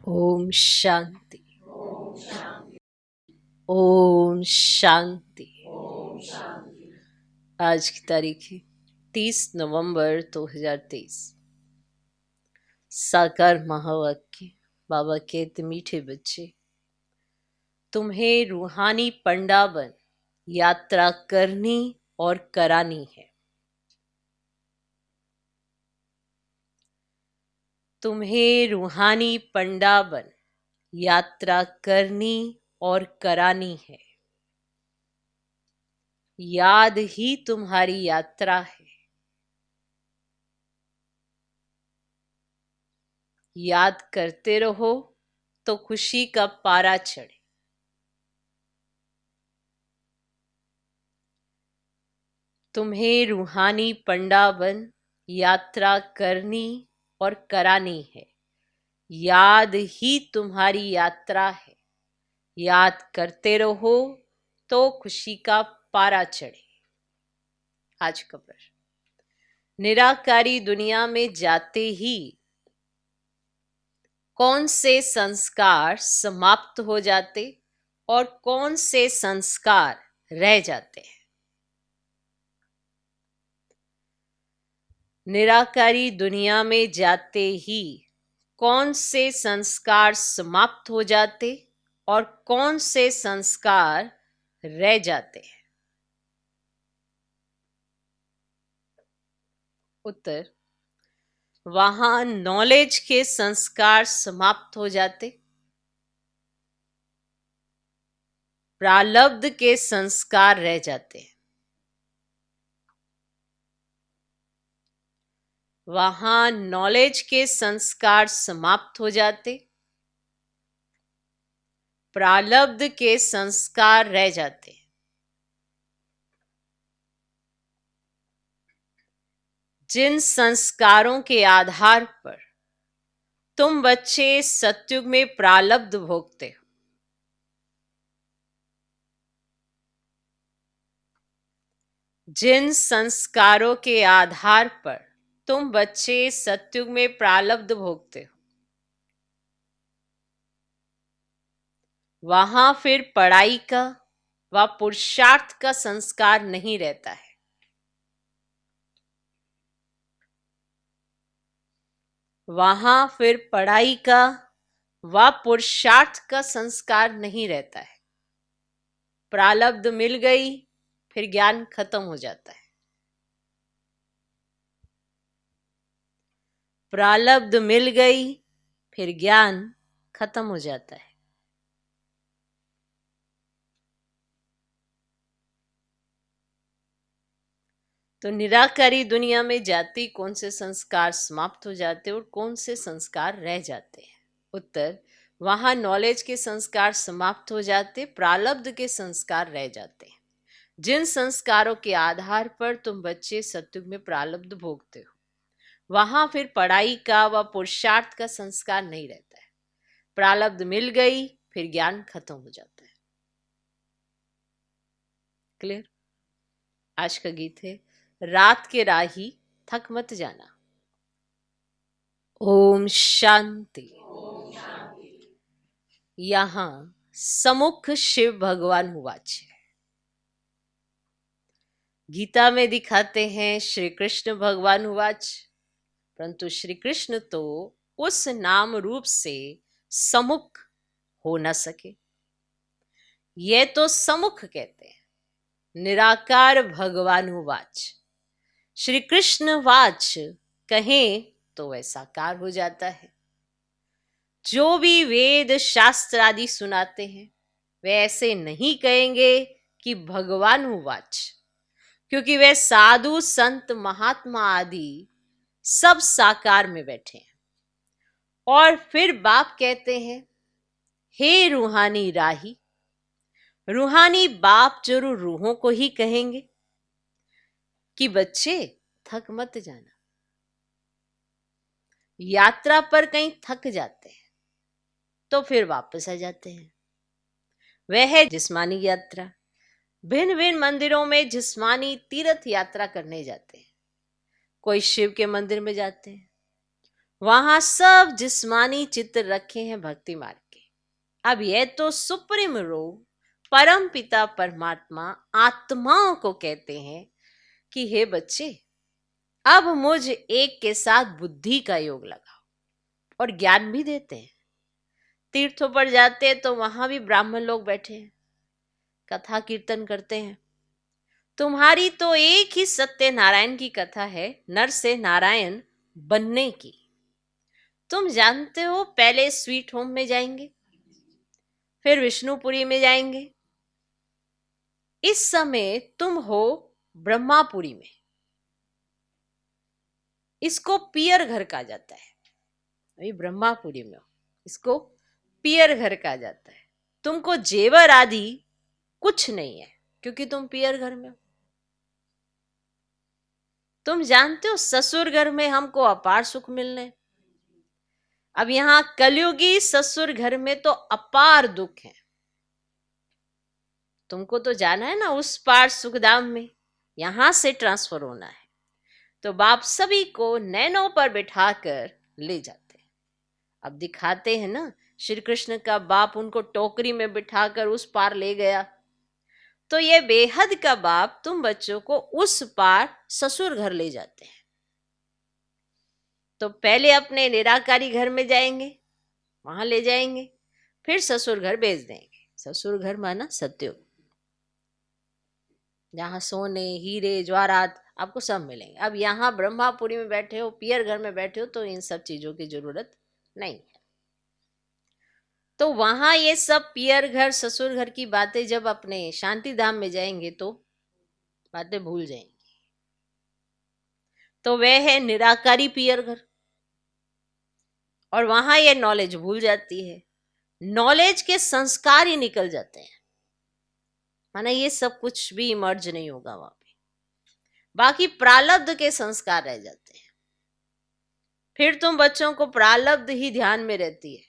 ओम शांति। ओम शांति। आज की तारीख है 30 नवंबर 2023। साकार महावाक्य। बाबा कहते, मीठे बच्चे, तुम्हें रूहानी पंडाबन यात्रा करनी और करानी है। तुम्हें रूहानी पंडाबन यात्रा करनी और करानी है। याद ही तुम्हारी यात्रा है। याद करते रहो तो खुशी का पारा चढ़े। तुम्हें रूहानी पंडाबन यात्रा करनी और करानी है। याद ही तुम्हारी यात्रा है। याद करते रहो तो खुशी का पारा चढ़े। आज का प्रश्न, निराकारी दुनिया में जाते ही कौन से संस्कार समाप्त हो जाते और कौन से संस्कार रह जाते हैं? निराकारी दुनिया में जाते ही कौन से संस्कार समाप्त हो जाते और कौन से संस्कार रह जाते हैं? उत्तर, वहां नॉलेज के संस्कार समाप्त हो जाते, प्रारब्ध के संस्कार रह जाते हैं। वहां नॉलेज के संस्कार समाप्त हो जाते, प्रारब्ध के संस्कार रह जाते। जिन संस्कारों के आधार पर तुम बच्चे सतयुग में प्रारब्ध भोगते हो, जिन संस्कारों के आधार पर तुम बच्चे सतयुग में प्रारब्ध भोगते हो, वहां फिर पढ़ाई का व पुरुषार्थ का संस्कार नहीं रहता है। वहां फिर पढ़ाई का व पुरुषार्थ का संस्कार नहीं रहता है। प्रारब्ध मिल गई, फिर ज्ञान खत्म हो जाता है। प्रारब्ध मिल गई, फिर ज्ञान खत्म हो जाता है। तो निराकारी दुनिया में जाती कौन से संस्कार समाप्त हो जाते और कौन से संस्कार रह जाते हैं? उत्तर, वहां नॉलेज के संस्कार समाप्त हो जाते, प्रारब्ध के संस्कार रह जाते हैं। जिन संस्कारों के आधार पर तुम बच्चे सतयुग में प्रारब्ध भोगते हो, वहां फिर पढ़ाई का व पुरुषार्थ का संस्कार नहीं रहता है। प्रारब्ध मिल गई, फिर ज्ञान खत्म हो जाता है। क्लियर? आज का गीत है, रात के राही थक मत जाना। ओम शांति। यहाँ समुख शिव भगवान उवाच है। गीता में दिखाते हैं श्री कृष्ण भगवान उवाच, परंतु श्री कृष्ण तो उस नाम रूप से समुख हो न सके। ये तो समुख कहते हैं, निराकार भगवान उवाच। श्री कृष्ण वाच कहें तो वह साकार हो जाता है। जो भी वेद शास्त्र आदि सुनाते हैं, वे ऐसे नहीं कहेंगे कि भगवान उवाच, क्योंकि वे साधु संत महात्मा आदि सब साकार में बैठे हैं। और फिर बाप कहते हैं, हे रूहानी राही। रूहानी बाप जरूर रूहों को ही कहेंगे कि बच्चे थक मत जाना। यात्रा पर कहीं थक जाते हैं तो फिर वापस आ जाते हैं। वह है जिस्मानी यात्रा। भिन्न भिन्न मंदिरों में जिस्मानी तीर्थ यात्रा करने जाते हैं। कोई शिव के मंदिर में जाते हैं, वहां सब जिस्मानी चित्र रखे हैं भक्ति मार्ग के। अब यह तो सुप्रीम रोग परम पिता परमात्मा आत्माओं को कहते हैं कि हे बच्चे, अब मुझ एक के साथ बुद्धि का योग लगाओ, और ज्ञान भी देते हैं। तीर्थों पर जाते हैं तो वहां भी ब्राह्मण लोग बैठे हैं, कथा कीर्तन करते हैं। तुम्हारी तो एक ही सत्यनारायण की कथा है, नर से नारायण बनने की। तुम जानते हो, पहले स्वीट होम में जाएंगे, फिर विष्णुपुरी में जाएंगे। इस समय तुम हो ब्रह्मापुरी में। इसको पियर घर कहा जाता है। अभी ब्रह्मापुरी में हो, इसको पियर घर कहा जाता है। तुमको जेवर आदि कुछ नहीं है, क्योंकि तुम पियर घर में हो। तुम जानते हो, ससुर घर में हमको अपार सुख मिलने। अब यहां कलयुगी ससुर घर में तो अपार दुख है। तुमको तो जाना है ना उस पार सुखधाम में, यहां से ट्रांसफर होना है। तो बाप सभी को नैनों पर बिठाकर ले जाते हैं। अब दिखाते हैं ना, श्री कृष्ण का बाप उनको टोकरी में बिठाकर उस पार ले गया, तो ये बेहद का बाप तुम बच्चों को उस पार ससुर घर ले जाते हैं। तो पहले अपने निराकारी घर में जाएंगे, वहां ले जाएंगे, फिर ससुर घर भेज देंगे। ससुर घर माना सत्युग, जहां सोने हीरे ज्वारात आपको सब मिलेंगे। अब यहाँ ब्रह्मापुरी में बैठे हो, पियर घर में बैठे हो, तो इन सब चीजों की जरूरत नहीं है। तो वहां ये सब पियर घर ससुर घर की बातें जब अपने शांति धाम में जाएंगे तो बातें भूल जाएंगे। तो वह है निराकारी पियर घर, और वहां ये नॉलेज भूल जाती है। नॉलेज के संस्कार ही निकल जाते हैं, माना ये सब कुछ भी इमर्ज नहीं होगा वहां पे, बाकी प्रारब्ध के संस्कार रह जाते हैं। फिर तुम बच्चों को प्रारब्ध ही ध्यान में रहती है।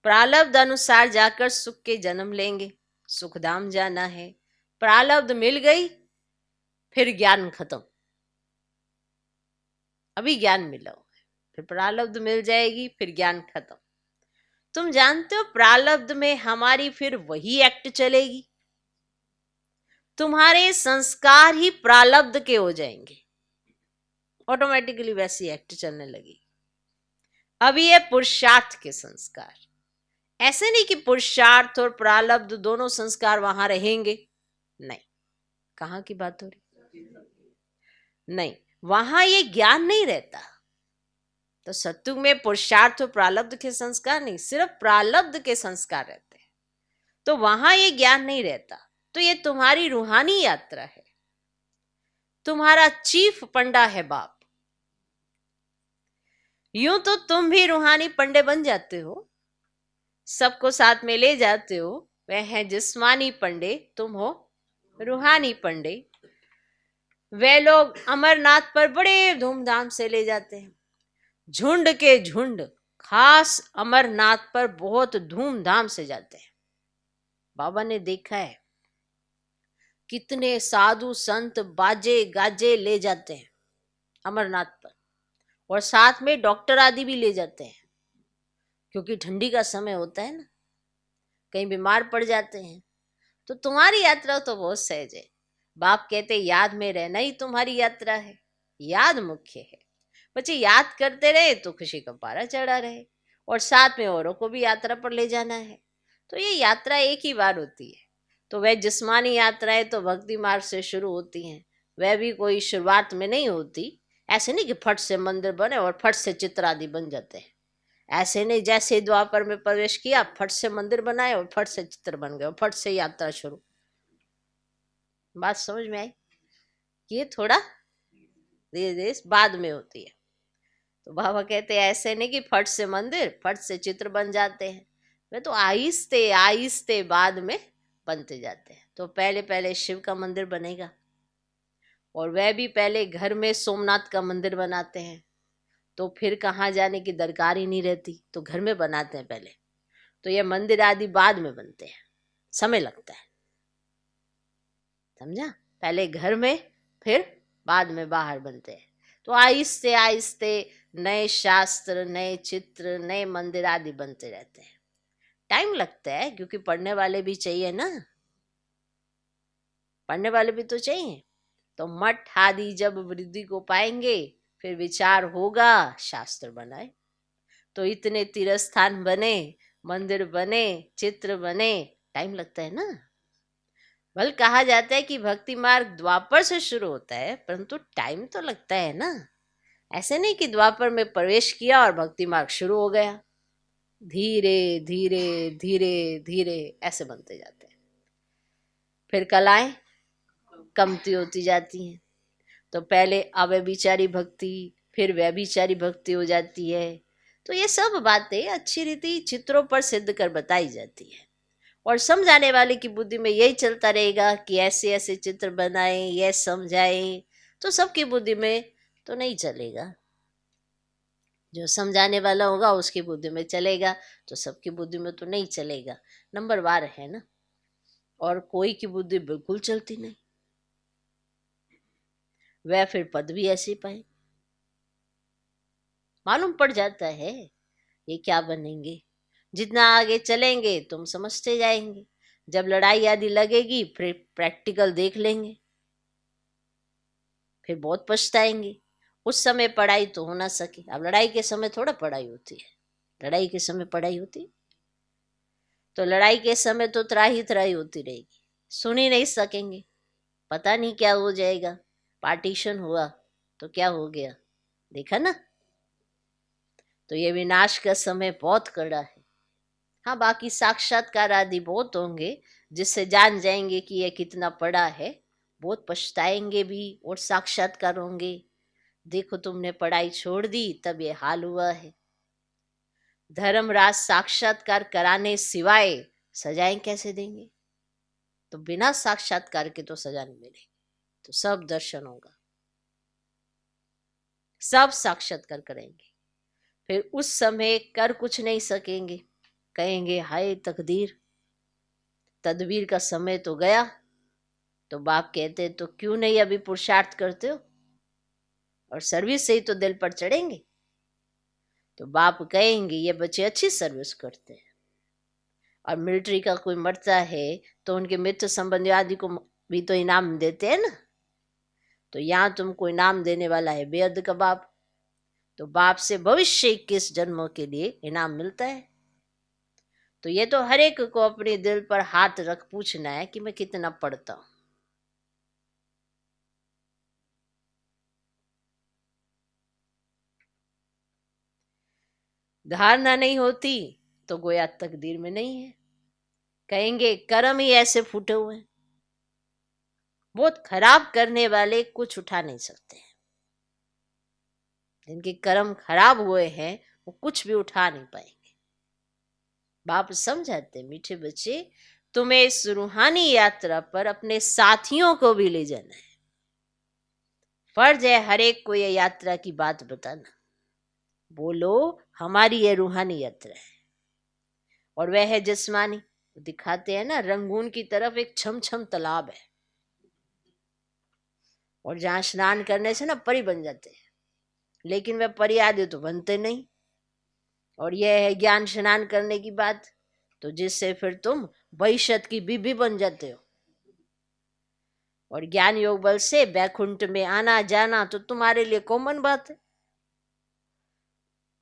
प्रारब्ध अनुसार जाकर सुख के जन्म लेंगे, सुखधाम जाना है। प्रारब्ध मिल गई, फिर ज्ञान खत्म। अभी ज्ञान मिला हुआ है, फिर प्रारब्ध मिल जाएगी, फिर ज्ञान खत्म। तुम जानते हो, प्रारब्ध में हमारी फिर वही एक्ट चलेगी। तुम्हारे संस्कार ही प्रारब्ध के हो जाएंगे, ऑटोमेटिकली वैसी एक्ट चलने लगेगी। अभी ये पुरुषार्थ के संस्कार, ऐसे नहीं कि पुरुषार्थ और प्रारब्ध दोनों संस्कार वहां रहेंगे, नहीं। कहाँ की बात हो रही? नहीं, वहां ये ज्ञान नहीं रहता। तो सत्युग में पुरुषार्थ और प्रारब्ध के संस्कार नहीं, सिर्फ प्रारब्ध के संस्कार रहते हैं। तो वहां ये ज्ञान नहीं रहता। तो ये तुम्हारी रूहानी यात्रा है, तुम्हारा चीफ पंडा है बाप। यूं तो तुम भी रूहानी पंडे बन जाते हो, सबको साथ में ले जाते हो। वह है जिस्मानी पंडे, तुम हो रूहानी पंडे। वे लोग अमरनाथ पर बड़े धूमधाम से ले जाते हैं, झुंड के झुंड खास अमरनाथ पर बहुत धूमधाम से जाते हैं। बाबा ने देखा है कितने साधु संत बाजे गाजे ले जाते हैं अमरनाथ पर, और साथ में डॉक्टर आदि भी ले जाते हैं, क्योंकि ठंडी का समय होता है ना, कहीं बीमार पड़ जाते हैं। तो तुम्हारी यात्रा तो बहुत सहज है। बाप कहते याद में रहना ही तुम्हारी यात्रा है, याद मुख्य है। बच्चे याद करते रहे तो खुशी का पारा चढ़ा रहे, और साथ में औरों को भी यात्रा पर ले जाना है। तो ये यात्रा एक ही बार होती है। तो वह जिस्मानी यात्राएं तो भक्ति मार्ग से शुरू होती हैं, वह भी कोई शुरुआत में नहीं होती। ऐसे नहीं कि फट से मंदिर बने और फट से चित्र आदि बन जाते हैं, ऐसे नहीं। जैसे द्वापर में प्रवेश किया, फट से मंदिर बनाए और फट से चित्र बन गए, फट से यात्रा शुरू। बात समझ में आई? ये थोड़ा धीरे धीरे बाद में होती है। तो बाबा कहते हैं ऐसे नहीं कि फट से मंदिर फट से चित्र बन जाते हैं, वे तो आहिस्ते आहिस्ते बाद में बनते जाते हैं। तो पहले पहले शिव का मंदिर बनेगा, और वह भी पहले घर में सोमनाथ का मंदिर बनाते हैं। तो फिर कहाँ जाने की दरकार ही नहीं रहती, तो घर में बनाते हैं पहले। तो ये मंदिर आदि बाद में बनते हैं, समय लगता है, समझा? पहले घर में, फिर बाद में बाहर बनते हैं। तो आहिस्ते आहिस्ते नए शास्त्र, नए चित्र, नए मंदिर आदि बनते रहते हैं। टाइम लगता है क्योंकि पढ़ने वाले भी चाहिए ना, पढ़ने वाले भी तो चाहिए। तो मठ आदि जब वृद्धि को पाएंगे फिर विचार होगा शास्त्र बनाए। तो इतने तीर्थस्थान बने, मंदिर बने, चित्र बने, टाइम लगता है ना। बल कहा जाता है कि भक्ति मार्ग द्वापर से शुरू होता है, परंतु टाइम तो लगता है ना। ऐसे नहीं कि द्वापर में प्रवेश किया और भक्ति मार्ग शुरू हो गया। धीरे धीरे धीरे धीरे ऐसे बनते जाते हैं। फिर कलाएं कमती होती जाती हैं। तो पहले अव्यभिचारी भक्ति, फिर व्यभिचारी भक्ति हो जाती है। तो ये सब बातें अच्छी रीति चित्रों पर सिद्ध कर बताई जाती है। और समझाने वाले की बुद्धि में यही चलता रहेगा कि ऐसे ऐसे चित्र बनाएं, ये समझाएं, तो सबकी बुद्धि में तो नहीं चलेगा। जो समझाने वाला होगा उसकी बुद्धि में चलेगा, तो सबकी बुद्धि में तो नहीं चलेगा। नंबर वार है ना। और कोई की बुद्धि बिल्कुल चलती नहीं, वह फिर पद भी ऐसे पाए। मालूम पड़ जाता है ये क्या बनेंगे। जितना आगे चलेंगे तुम समझते जाएंगे। जब लड़ाई आदि लगेगी फिर प्रैक्टिकल देख लेंगे, फिर बहुत पछताएंगे। उस समय पढ़ाई तो हो ना सके। अब लड़ाई के समय थोड़ा पढ़ाई होती है, लड़ाई के समय पढ़ाई होती है। तो लड़ाई के समय तो त्राही त्राही होती रहेगी, सुन ही नहीं सकेंगे। पता नहीं क्या हो जाएगा। पार्टीशन हुआ तो क्या हो गया, देखा ना। तो ये विनाश का समय बहुत कड़ा है। हाँ, बाकी साक्षात्कार आदि बहुत होंगे जिससे जान जाएंगे कि ये कितना पढ़ा है। बहुत पछताएंगे भी और साक्षात्कार होंगे। देखो तुमने पढ़ाई छोड़ दी तब ये हाल हुआ है। धर्मराज साक्षात्कार कराने सिवाय सजाएं कैसे देंगे। तो बिना साक्षात्कार के तो सजा नहीं मिलेगी। तो सब दर्शन होगा, सब साक्षात्कार करेंगे। फिर उस समय कर कुछ नहीं सकेंगे, कहेंगे हाय तकदीर, तदबीर का समय तो गया। तो बाप कहते तो क्यों नहीं अभी पुरुषार्थ करते हो, और सर्विस से ही तो दिल पर चढ़ेंगे। तो बाप कहेंगे ये बच्चे अच्छी सर्विस करते हैं। और मिलिट्री का कोई मरता है तो उनके मित्र संबंधी आदि को भी तो इनाम देते हैं ना। तो यहाँ तुमको इनाम देने वाला है बेअर्द का बाप। तो बाप से भविष्य 21 जन्मों के लिए इनाम मिलता है। तो ये तो हर एक को अपने दिल पर हाथ रख पूछना है कि मैं कितना पढ़ता हूं। धारणा नहीं होती तो गोया तकदीर में नहीं है। कहेंगे कर्म ही ऐसे फूटे हुए हैं। बहुत खराब करने वाले कुछ उठा नहीं सकते हैं। जिनके कर्म खराब हुए हैं वो कुछ भी उठा नहीं पाएंगे। बाप समझाते मीठे बच्चे, तुम्हें इस रूहानी यात्रा पर अपने साथियों को भी ले जाना है। फर्ज है हर एक को ये यात्रा की बात बताना। बोलो हमारी ये रूहानी यात्रा है और वह है जिस्मानी। दिखाते हैं ना, रंगून की तरफ एक छम छम तालाब है और जहां स्नान करने से ना परी बन जाते हैं, लेकिन वह परी आदि तो बनते नहीं। और यह है ज्ञान स्नान करने की बात, तो जिससे फिर तुम भविष्यत की बीबी बन जाते हो। और ज्ञान योग बल से बैकुंठ में आना जाना तो तुम्हारे लिए कॉमन बात है।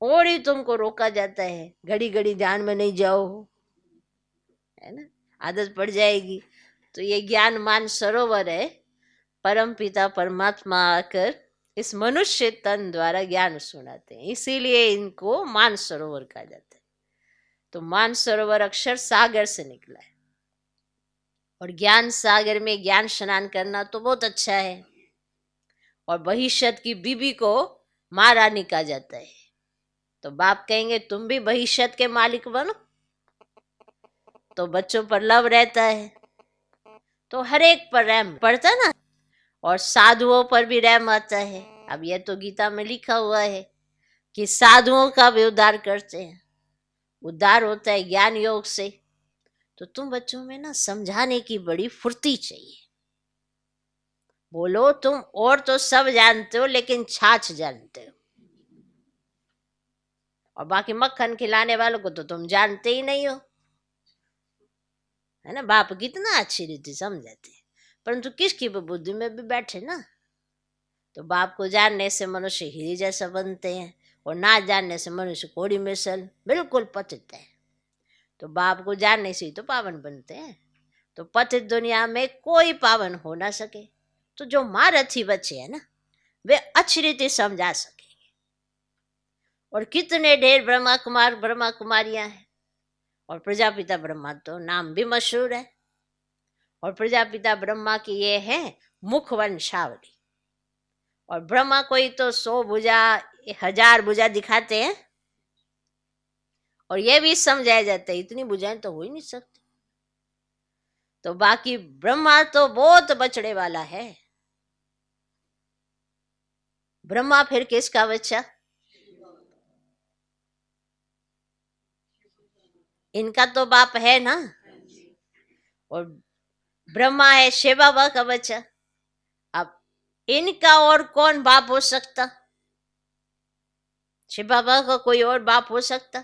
और ही तुमको रोका जाता है घड़ी घड़ी ध्यान में नहीं जाओ, है ना, आदत पड़ जाएगी। तो ये ज्ञान मान सरोवर है। परम पिता परमात्मा आकर इस मनुष्य तन द्वारा ज्ञान सुनाते हैं, इसीलिए इनको मान सरोवर कहा जाता है। तो मान सरोवर अक्षर सागर से निकला है और ज्ञान सागर में ज्ञान स्नान करना तो बहुत अच्छा है। और भविष्यत की बीबी को माँ रानी कहा जाता है। तो बाप कहेंगे तुम भी भविष्यत के मालिक बनो। तो बच्चों पर लव रहता है तो हर एक पर रहम पड़ता ना, और साधुओं पर भी रहम आता है। अब यह तो गीता में लिखा हुआ है कि साधुओं का भी उद्धार करते हैं। उद्धार होता है ज्ञान योग से। तो तुम बच्चों में ना समझाने की बड़ी फुर्ती चाहिए। बोलो तुम और तो सब जानते हो लेकिन छाछ जानते हो। और बाकी मक्खन खिलाने वालों को तो तुम जानते ही नहीं हो, है ना। बाप कितना अच्छी रीति समझाते हैं, परंतु किसकी बुद्धि में भी बैठे ना। तो बाप को जानने से मनुष्य हीरे जैसा बनते हैं, और ना जानने से मनुष्य कोड़ी मिसल बिल्कुल पतित है। तो बाप को जानने से ही तो पावन बनते हैं। तो पतित दुनिया में कोई पावन हो ना सके। तो जो महारथी बच्चे हैं ना, वे अच्छी रीति समझा सकेंगे। और कितने ढेर ब्रह्मा कुमार ब्रह्मा कुमारियां हैं, और प्रजापिता ब्रह्मा तो नाम भी मशहूर है। और प्रजापिता ब्रह्मा की ये है मुख वंशावली। और ब्रह्मा कोई तो 100 भुजा 1000 भुजा दिखाते हैं, और ये भी समझाया जाता है इतनी भुजाएं तो हो ही नहीं सकती। तो बाकी ब्रह्मा तो बहुत बचड़े वाला है। ब्रह्मा फिर किसका बच्चा? इनका तो बाप है ना। और ब्रह्मा है शिव बाबा का बच्चा। अब इनका और कौन बाप हो सकता? शिव बाबा का कोई और बाप हो सकता?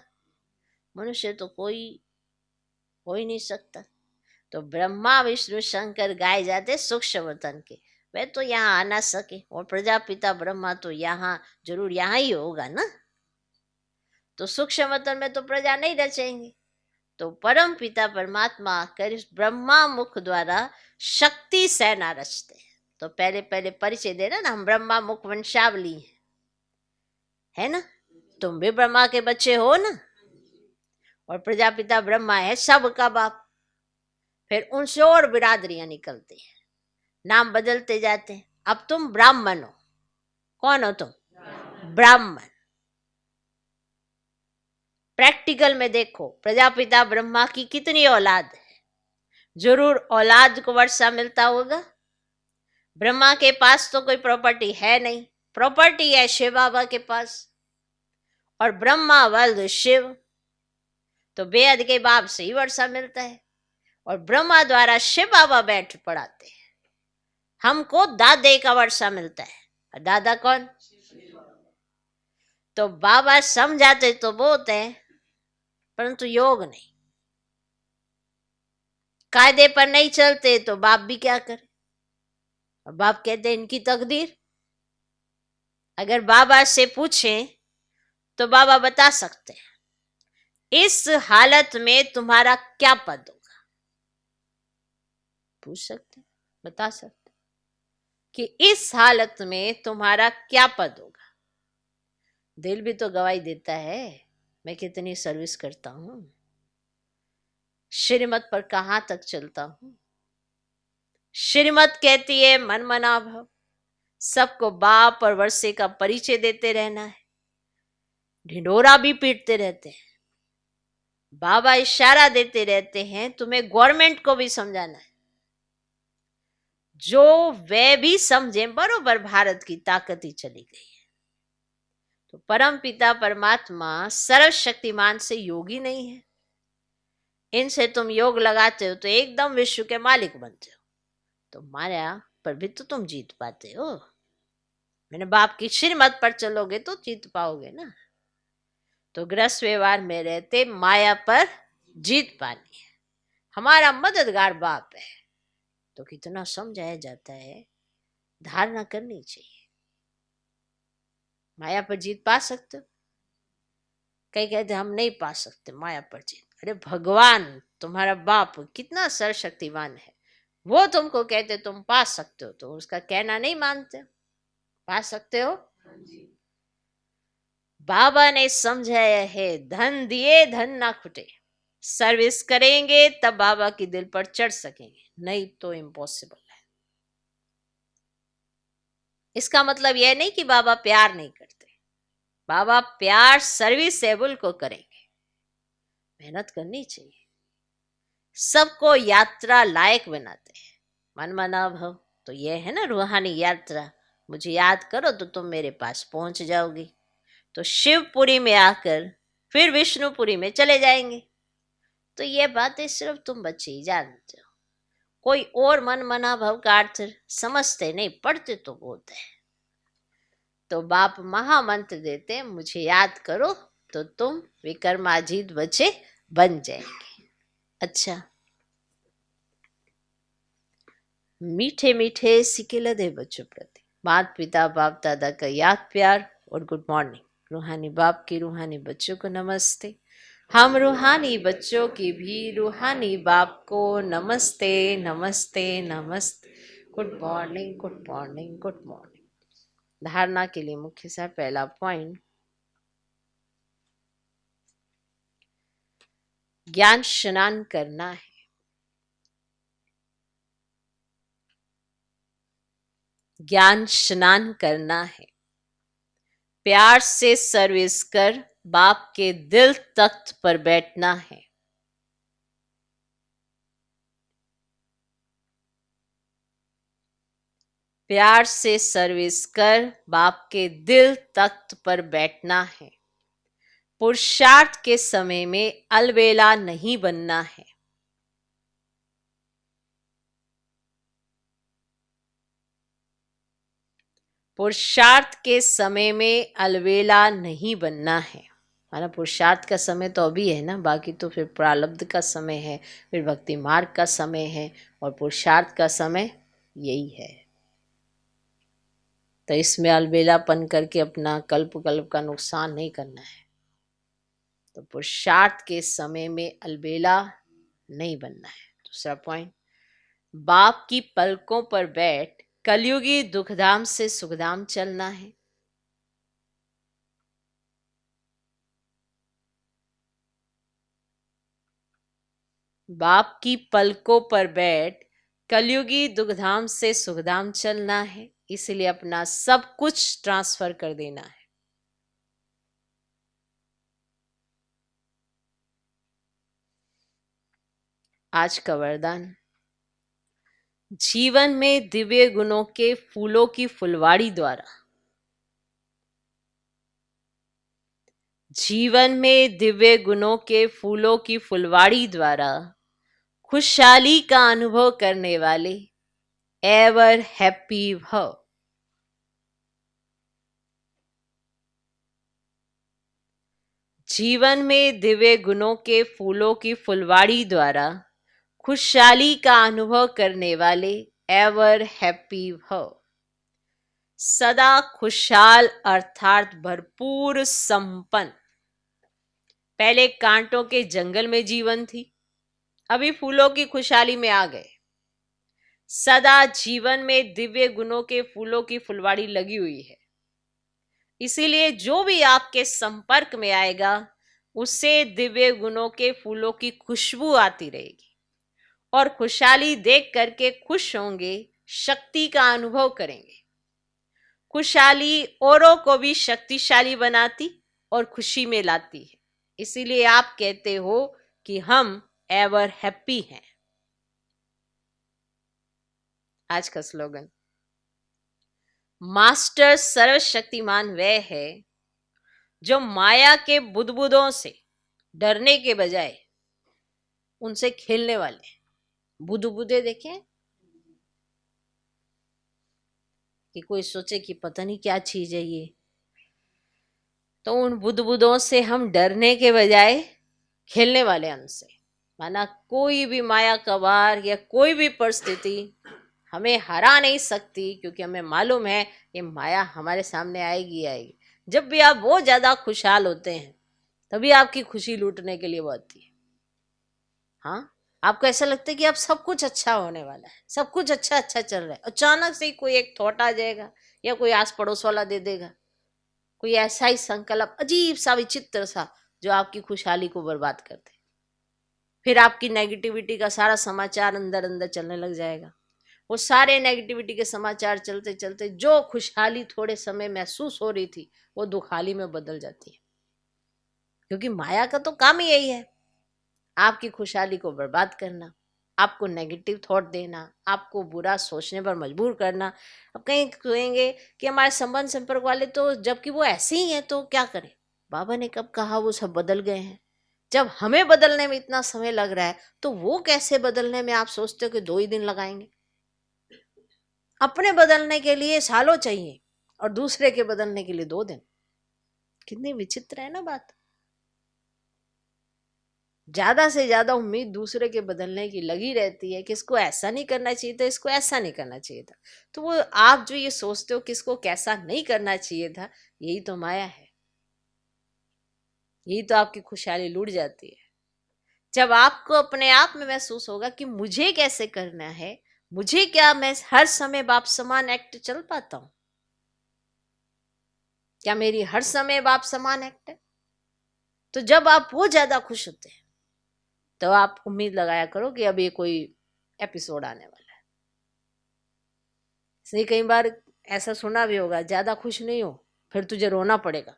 मनुष्य तो कोई हो ही नहीं सकता। तो ब्रह्मा विष्णु शंकर गाए जाते सूक्ष्म वतन के, वे तो यहाँ आ ना सके। और प्रजापिता ब्रह्मा तो यहाँ जरूर यहाँ ही होगा ना। तो सूक्ष्म वतन में तो प्रजा नहीं रचेंगे। तो परम पिता परमात्मा आकर इस ब्रह्मा मुख द्वारा शक्ति सेना रचते हैं। तो पहले पहले परिचय देना ना, हम ब्रह्मा मुख वंशावली है ना। तुम भी ब्रह्मा के बच्चे हो ना। और प्रजापिता ब्रह्मा है सबका बाप। फिर उनसे और बिरादरियां निकलती हैं, नाम बदलते जाते हैं। अब तुम ब्राह्मण हो। कौन हो तुम? ब्राह्मण। प्रैक्टिकल में देखो, प्रजापिता ब्रह्मा की कितनी औलाद है? जरूर औलाद को वर्षा मिलता होगा। ब्रह्मा के पास तो कोई प्रॉपर्टी है नहीं, प्रॉपर्टी है शिव बाबा के पास। और ब्रह्मा वल्द शिव, तो बेअद के बाप से ही वर्षा मिलता है। और ब्रह्मा द्वारा शिव बाबा बैठ पढ़ाते हैं। हमको दादे का वर्षा मिलता है। और दादा कौन? तो बाबा समझाते तो बहुत है, परंतु योग नहीं, कायदे पर नहीं चलते। तो बाप भी क्या करे? और बाप कहते हैं इनकी तकदीर। अगर बाबा से पूछें तो बाबा बता सकते हैं इस हालत में तुम्हारा क्या पद होगा। पूछ सकते, बता सकते कि इस हालत में तुम्हारा क्या पद होगा। दिल भी तो गवाही देता है मैं कितनी सर्विस करता हूं, श्रीमत पर कहां तक चलता हूं। श्रीमत कहती है मन मना भव, सबको बाप और वर्षे का परिचय देते रहना है। ढिंढोरा भी पीटते रहते हैं, बाबा इशारा देते रहते हैं तुम्हें गवर्नमेंट को भी समझाना है, जो वे भी समझे बरोबर भारत की ताकत ही चली गई है। तो परम पिता परमात्मा सर्वशक्तिमान से योगी नहीं है। इनसे तुम योग लगाते हो तो एकदम विश्व के मालिक बनते हो। तो माया पर भी तो तुम जीत पाते हो। मैंने बाप की श्रीमत पर चलोगे तो जीत पाओगे ना। तो गृहस्थ व्यवहार में रहते माया पर जीत पानी है। हमारा मददगार बाप है। तो कितना समझाया जाता है, धारणा करनी चाहिए। माया पर जीत पा सकते हो? कई कहते हम नहीं पा सकते माया पर जीत। अरे भगवान तुम्हारा बाप कितना सर्वशक्तिमान है, वो तुमको कहते तुम पा सकते हो, तो उसका कहना नहीं मानते हो। पा सकते हो। बाबा ने समझाया है धन दिए धन ना खुटे। सर्विस करेंगे तब बाबा की दिल पर चढ़ सकेंगे, नहीं तो इम्पॉसिबल है। इसका मतलब यह नहीं कि बाबा प्यार नहीं करते। बाबा प्यार सर्विसेबल को करेंगे। मेहनत करनी चाहिए। सबको यात्रा लायक बनाते हैं। मन मना भव तो यह है ना रूहानी यात्रा। मुझे याद करो तो तुम मेरे पास पहुंच जाओगी। तो शिवपुरी में आकर फिर विष्णुपुरी में चले जाएंगे। तो ये बातें सिर्फ तुम बच्चे ही जानते हो। कोई और मन मना भव का अर्थ समझते नहीं, पढ़ते तो बहुत है। तो बाप महामंत्र देते मुझे याद करो तो तुम विक्रमाजीत बच्चे बन जाएंगे। अच्छा, मीठे मीठे सिके लदे बच्चों प्रति माता पिता बाप दादा का याद प्यार और गुड मॉर्निंग। रूहानी बाप की रूहानी बच्चों को नमस्ते। हम रूहानी बच्चों की भी रूहानी बाप को नमस्ते नमस्ते नमस्ते। Good morning good morning good morning. धारणा के लिए मुख्य सा पहला पॉइंट, ज्ञान स्नान करना है। ज्ञान स्नान करना है। प्यार से सर्विस कर बाप के दिल तख्त पर बैठना है। प्यार से सर्विस कर बाप के दिल तख्त पर बैठना है। पुरुषार्थ के समय में अलबेला नहीं बनना है। पुरुषार्थ के समय में अलबेला नहीं बनना है। माना पुरुषार्थ का समय तो अभी है ना, बाकी तो फिर प्रारब्ध का समय है, फिर भक्ति मार्ग का समय है, और पुरुषार्थ का समय यही है। तो इसमें अलबेलापन करके अपना कल्प कल्प का नुकसान नहीं करना है। तो पुरुषार्थ के समय में अलबेला नहीं बनना है। दूसरा पॉइंट, बाप की पलकों पर बैठ कलयुगी दुखधाम से सुखधाम चलना है। बाप की पलकों पर बैठ कलयुगी दुखधाम से सुखधाम चलना है, इसलिए अपना सब कुछ ट्रांसफर कर देना है। आज का वरदान, जीवन में दिव्य गुणों के फूलों की फुलवाड़ी द्वारा, जीवन में दिव्य गुणों के फूलों की फुलवाड़ी द्वारा खुशहाली का अनुभव करने वाले एवर हैप्पी भव। जीवन में दिव्य गुणों के फूलों की फुलवाड़ी द्वारा खुशहाली का अनुभव करने वाले एवर हैप्पी भव। सदा खुशहाल अर्थात भरपूर संपन्न। पहले कांटों के जंगल में जीवन थी, अभी फूलों की खुशहाली में आ गए। सदा जीवन में दिव्य गुणों के फूलों की फुलवाड़ी लगी हुई है, इसीलिए जो भी आपके संपर्क में आएगा उससे दिव्य गुणों के फूलों की खुशबू आती रहेगी, और खुशहाली देख करके खुश होंगे, शक्ति का अनुभव करेंगे। खुशहाली औरों को भी शक्तिशाली बनाती और खुशी में लाती है, इसीलिए आप कहते हो कि हम एवर हैप्पी हैं। आज का स्लोगन, मास्टर सर्वशक्तिमान वह है जो माया के बुदबुदों से डरने के बजाय उनसे खेलने वाले। बुदबुदे देखे कि कोई सोचे कि पता नहीं क्या चीज है ये, तो उन बुदबुदों से हम डरने के बजाय खेलने वाले उनसे। माना कोई भी माया का वार या कोई भी परिस्थिति हमें हरा नहीं सकती, क्योंकि हमें मालूम है ये माया हमारे सामने आएगी आएगी। जब भी आप बहुत ज्यादा खुशहाल होते हैं तभी आपकी खुशी लूटने के लिए वो आती है। हाँ, आपको ऐसा लगता है कि अब सब कुछ अच्छा होने वाला है, सब कुछ अच्छा अच्छा चल रहा है, अचानक से ही कोई एक थॉट आ जाएगा या कोई आस पड़ोस वाला दे देगा, कोई ऐसा ही संकल्प अजीब सा विचित्र सा जो आपकी खुशहाली को बर्बाद कर दे। फिर आपकी नेगेटिविटी का सारा समाचार अंदर अंदर चलने लग जाएगा। वो सारे नेगेटिविटी के समाचार चलते चलते जो खुशहाली थोड़े समय महसूस हो रही थी वो दुखाली में बदल जाती है, क्योंकि माया का तो काम ही यही है, आपकी खुशहाली को बर्बाद करना, आपको नेगेटिव थॉट देना, आपको बुरा सोचने पर मजबूर करना। अब कहीं कहेंगे कि हमारे संबंध संपर्क वाले तो जबकि वो ऐसे ही हैं तो क्या करें। बाबा ने कब कहा वो सब बदल गए हैं? जब हमें बदलने में इतना समय लग रहा है तो वो कैसे बदलने में आप सोचते हो कि 2 ही दिन लगाएंगे? अपने बदलने के लिए सालों चाहिए और दूसरे के बदलने के लिए 2 दिन। कितनी विचित्र है ना बात। ज्यादा से ज्यादा उम्मीद दूसरे के बदलने की लगी रहती है कि इसको ऐसा नहीं करना चाहिए था, इसको ऐसा नहीं करना चाहिए था। तो वो आप जो ये सोचते हो कि इसको कैसा नहीं करना चाहिए था, यही तो माया है, यही तो आपकी खुशहाली लूट जाती है। जब आपको अपने आप में महसूस होगा कि मुझे कैसे करना है, मुझे क्या, मैं हर समय बाप समान एक्ट चल पाता हूं, क्या मेरी हर समय बाप समान एक्ट है, तो जब आप बहुत ज्यादा खुश होते हैं तो आप उम्मीद लगाया करो कि अब ये कोई एपिसोड आने वाला है। इसलिए कई बार ऐसा सुना भी होगा, ज्यादा खुश नहीं हो फिर तुझे रोना पड़ेगा।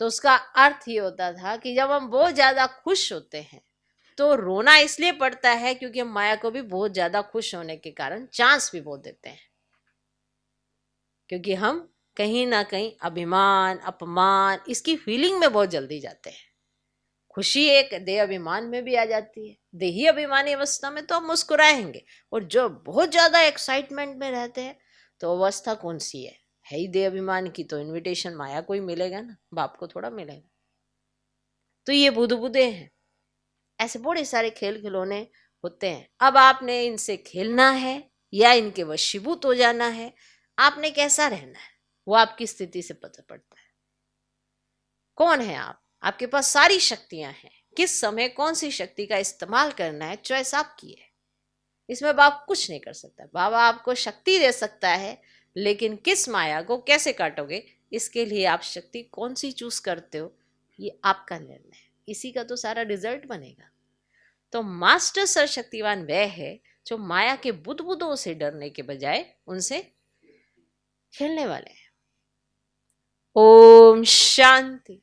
तो उसका अर्थ ये होता था कि जब हम बहुत ज्यादा खुश होते हैं तो रोना इसलिए पड़ता है क्योंकि हम माया को भी बहुत ज्यादा खुश होने के कारण चांस भी बहुत देते हैं, क्योंकि हम कहीं ना कहीं अभिमान अपमान इसकी फीलिंग में बहुत जल्दी जाते हैं। खुशी एक देह अभिमान में भी आ जाती है, देही अभिमानी अवस्था में तो हम मुस्कुराएंगे, और जो बहुत ज्यादा एक्साइटमेंट में रहते हैं तो अवस्था कौन सी है ही देह अभिमान की, तो इनविटेशन माया को ही मिलेगा ना, बाप को थोड़ा मिलेगा। तो ये बुदबुदे हैं, ऐसे बड़े सारे खेल खिलौने होते हैं। अब आपने इनसे खेलना है या इनके वशीभूत हो जाना है, आपने कैसा रहना है वो आपकी स्थिति से पता पड़ता है। कौन है आप, आपके पास सारी शक्तियां हैं, किस समय कौन सी शक्ति का इस्तेमाल करना है चॉइस आपकी है। इसमें बाप कुछ नहीं कर सकता। बाबा आपको शक्ति दे सकता है, लेकिन किस माया को कैसे काटोगे इसके लिए आप शक्ति कौन सी चूज करते हो ये आपका निर्णय है, इसी का तो सारा रिजल्ट बनेगा। तो मास्टर सर्वशक्तिवान वह है जो माया के बुदबुदों से डरने के बजाय उनसे खेलने वाले हैं। ओम शांति।